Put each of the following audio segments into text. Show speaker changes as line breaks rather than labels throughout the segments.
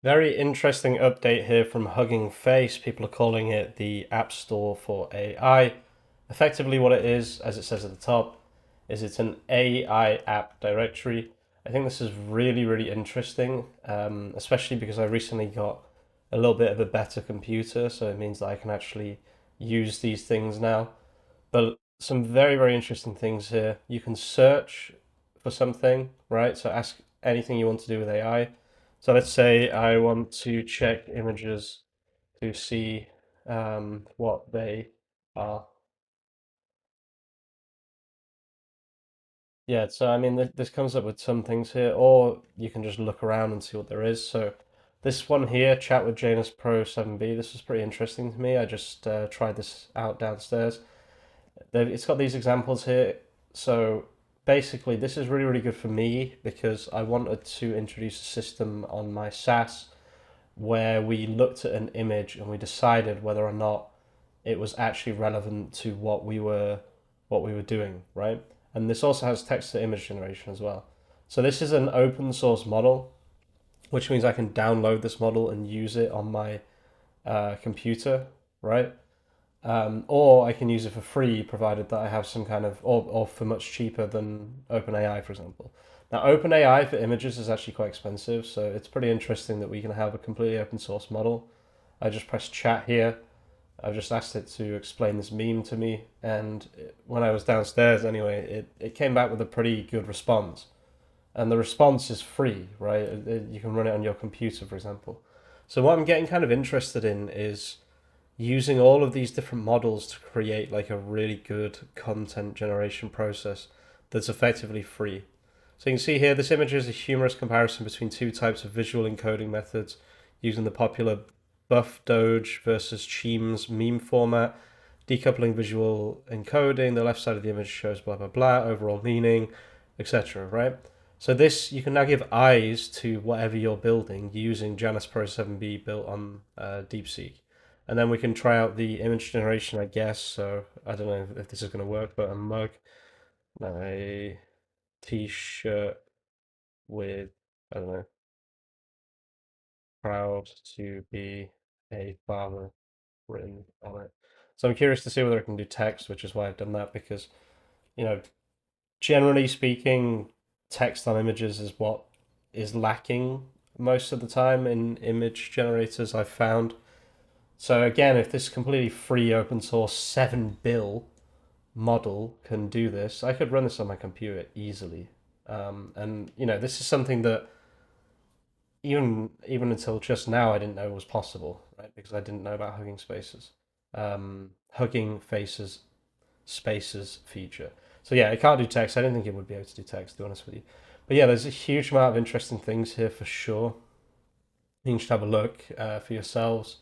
Very interesting update here from Hugging Face. People are calling it the App Store for AI. Effectively, what it is, as it says at the top, is it's an AI app directory. I think this is really, really interesting, especially because I recently got a little bit of a better computer, so it means that I can actually use these things now. But some very, very interesting things here. You can search for something, right? So ask anything you want to do with AI. So let's say I want to check images to see what they are. Yeah, so I mean, this comes up with some things here, or you can just look around and see what there is. So this one here, Chat with Janice Pro 7B, this was pretty interesting to me. I just tried this out downstairs. It's got these examples here. So basically, this is really, really good for me because I wanted to introduce a system on my SaaS where we looked at an image and we decided whether or not it was actually relevant to what we were doing, right? And this also has text to image generation as well. So this is an open source model, which means I can download this model and use it on my computer, right? Or I can use it for free, provided that I have some kind of, or for much cheaper than OpenAI, for example. Now, OpenAI for images is actually quite expensive, so it's pretty interesting that we can have a completely open source model. I just press chat here. I've just asked it to explain this meme to me, and when I was downstairs anyway, it came back with a pretty good response. And the response is free, right? You can run it on your computer, for example. So what I'm getting kind of interested in is using all of these different models to create like a really good content generation process that's effectively free. So you can see here, this image is a humorous comparison between two types of visual encoding methods using the popular Buff Doge versus Cheem's meme format, decoupling visual encoding. The left side of the image shows blah, blah, blah, overall meaning, etc. Right? So this, you can now give eyes to whatever you're building using Janice Pro 7B built on DeepSeek. And then we can try out the image generation, I guess. So I don't know if this is going to work, but a mug, a t-shirt with, I don't know, proud to be a father written on it. So I'm curious to see whether I can do text, which is why I've done that because, you know, generally speaking, text on images is what is lacking most of the time in image generators I've found. So again, if this completely free open source 7 bill model can do this, I could run this on my computer easily. And this is something that even until just now I didn't know was possible, right? Because I didn't know about Hugging Spaces, Hugging Faces Spaces feature. So yeah, it can't do text. I didn't think it would be able to do text, to be honest with you. But yeah, there's a huge amount of interesting things here for sure. You can just have a look for yourselves.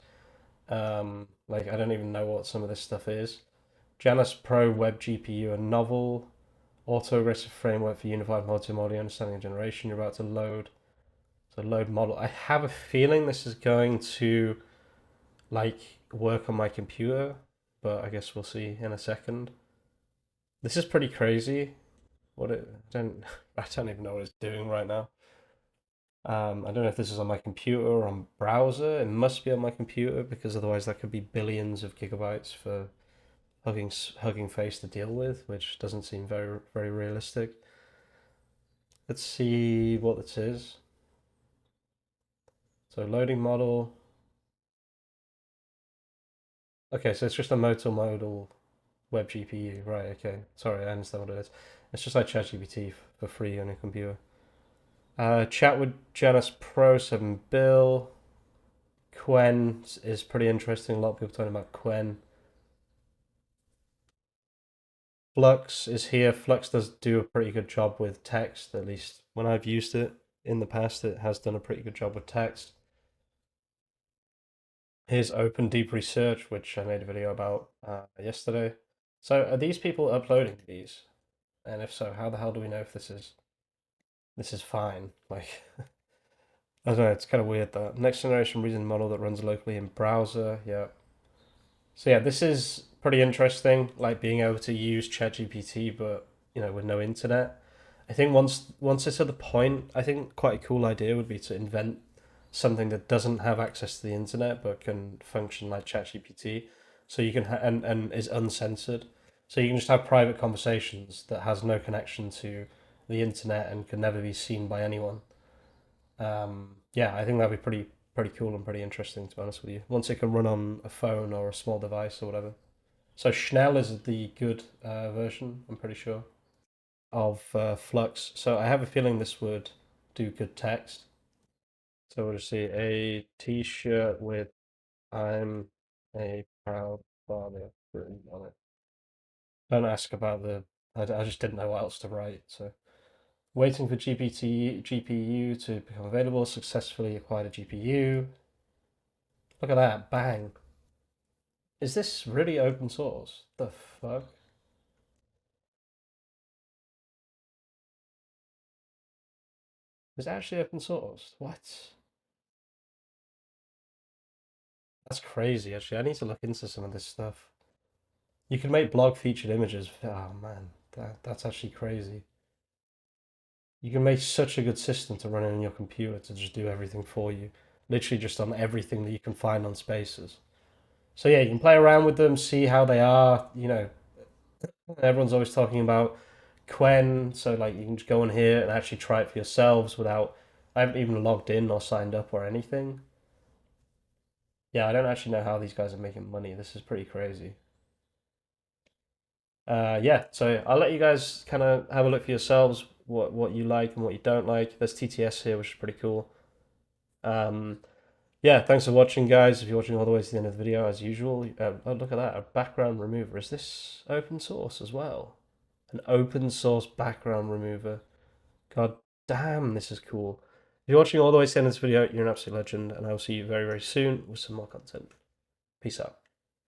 Like I don't even know what some of this stuff is. Janice Pro Web GPU, a novel auto-aggressive framework for unified multimodal understanding and generation. You're about to load. So load model. I have a feeling this is going to like work on my computer, but I guess we'll see in a second. This is pretty crazy. What it I don't I don't even know what it's doing right now. I don't know if this is on my computer or on browser. It must be on my computer because otherwise that could be billions of gigabytes for Hugging Face to deal with, which doesn't seem very very realistic. Let's see what this is. So loading model. Okay, so it's just a multimodal web GPU, right? Okay, sorry, I understand what it is. It's just like ChatGPT for free on your computer. Chat with Janice Pro 7 Bill. Quen is pretty interesting. A lot of people talking about Quen. Flux is here. Flux does do a pretty good job with text, at least when I've used it in the past. It has done a pretty good job with text. Here's Open Deep Research, which I made a video about yesterday. So are these people uploading these? And if so, how the hell do we know if this is fine? Like, I don't know, it's kind of weird that next generation reasoning model that runs locally in browser. Yeah. So yeah, this is pretty interesting, like being able to use ChatGPT, but with no internet. I think once it's at the point, I think quite a cool idea would be to invent something that doesn't have access to the internet but can function like ChatGPT. So you can and is uncensored. So you can just have private conversations that has no connection to the internet and can never be seen by anyone. Yeah, I think that'd be pretty cool and pretty interesting, to be honest with you. Once it can run on a phone or a small device or whatever. So Schnell is the good version, I'm pretty sure, of Flux. So I have a feeling this would do good text. So we'll just see a T-shirt with "I'm a proud father" written on it. Don't ask about the. I just didn't know what else to write. So waiting for GPU to become available. Successfully acquired a GPU. Look at that! Bang. Is this really open source? The fuck? Is it actually open source? What? That's crazy. Actually, I need to look into some of this stuff. You can make blog featured images. Oh man, that's actually crazy. You can make such a good system to run it on your computer to just do everything for you. Literally just on everything that you can find on Spaces. So yeah, you can play around with them, see how they are. Everyone's always talking about Quen, so like you can just go on here and actually try it for yourselves without. I haven't even logged in or signed up or anything. Yeah, I don't actually know how these guys are making money. This is pretty crazy. Yeah, so I'll let you guys kind of have a look for yourselves what you like and what you don't like. There's TTS here, which is pretty cool. Um, yeah, thanks for watching, guys. If you're watching all the way to the end of the video, as usual, oh, look at that, a background remover. Is this open source as well? An open source background remover. God damn, this is cool. If you're watching all the way to the end of this video, you're an absolute legend, and I will see you very, very soon with some more content. Peace out.